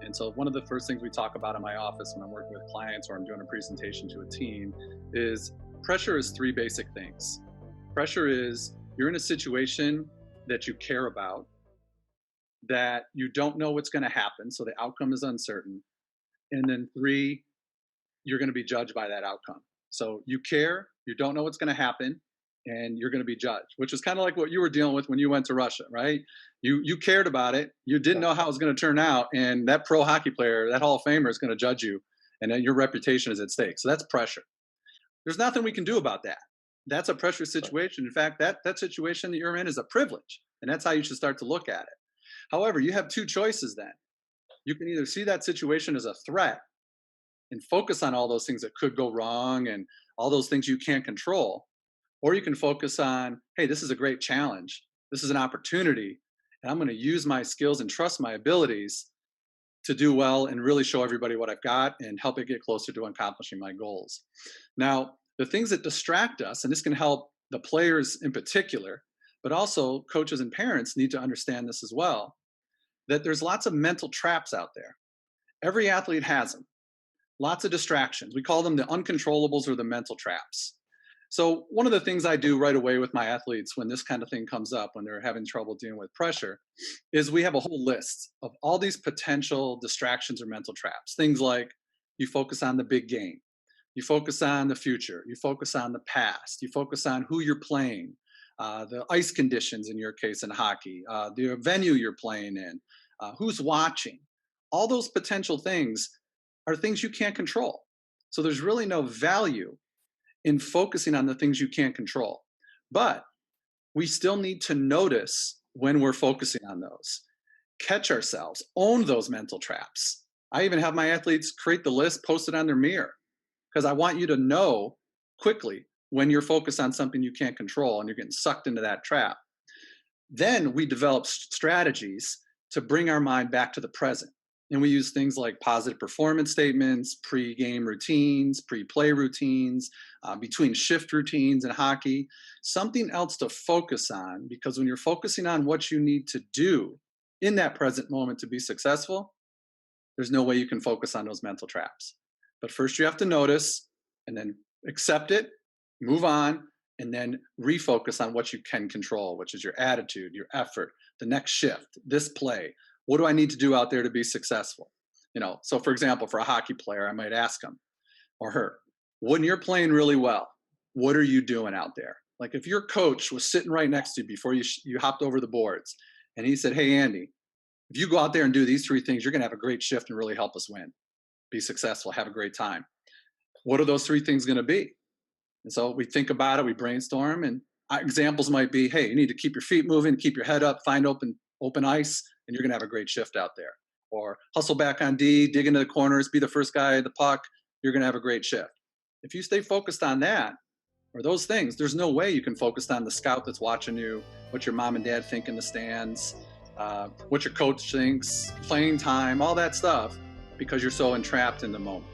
And so one of the first things we talk about in my office when I'm working with clients or I'm doing a presentation to a team is pressure is three basic things. Pressure is you're in a situation that you care about, that you don't know what's going to happen, so the outcome is uncertain. And then three, you're going to be judged by that outcome. So you care, you don't know what's going to happen, and you're going to be judged, which is kind of like what you were dealing with when you went to Russia, right? You cared about it, you didn't know how it was going to turn out, and that pro hockey player, that Hall of Famer is going to judge you, and then your reputation is at stake. So that's pressure. There's nothing we can do about that. That's a pressure situation. In fact, that situation that you're in is a privilege, and that's how you should start to look at it. However, you have two choices then. You can either see that situation as a threat and focus on all those things that could go wrong and all those things you can't control, or you can focus on, hey, this is a great challenge. This is an opportunity, and I'm going to use my skills and trust my abilities to do well and really show everybody what I've got and help it get closer to accomplishing my goals. Now, the things that distract us, and this can help the players in particular, but also coaches and parents need to understand this as well, that there's lots of mental traps out there. Every athlete has them. Lots of distractions. We call them the uncontrollables or the mental traps. So one of the things I do right away with my athletes when this kind of thing comes up, when they're having trouble dealing with pressure, is we have a whole list of all these potential distractions or mental traps. Things like you focus on the big game, you focus on the future, you focus on the past, you focus on who you're playing, the ice conditions in your case in hockey, the venue you're playing in, who's watching. All those potential things are things you can't control. So there's really no value in focusing on the things you can't control. But we still need to notice when we're focusing on those, catch ourselves, own those mental traps. I even have my athletes create the list, post it on their mirror, because I want you to know quickly when you're focused on something you can't control and you're getting sucked into that trap. Then we develop strategies to bring our mind back to the present. And we use things like positive performance statements, pre-game routines, pre-play routines, between shift routines in hockey, something else to focus on, because when you're focusing on what you need to do in that present moment to be successful, there's no way you can focus on those mental traps. But first you have to notice and then accept it, move on, and then refocus on what you can control, which is your attitude, your effort, the next shift, this play. What do I need to do out there to be successful? So for example, for a hockey player, I might ask him or her, when you're playing really well, what are you doing out there? Like if your coach was sitting right next to you before you hopped over the boards and he said, hey, Andy, if you go out there and do these three things, you're going to have a great shift and really help us win, be successful, have a great time. What are those three things going to be? And so we think about it, we brainstorm, and examples might be, hey, you need to keep your feet moving, keep your head up, find open ice, and you're going to have a great shift out there. Or hustle back on D, dig into the corners, be the first guy at the puck, you're going to have a great shift. If you stay focused on that, or those things, there's no way you can focus on the scout that's watching you, what your mom and dad think in the stands, what your coach thinks, playing time, all that stuff, because you're so entrapped in the moment.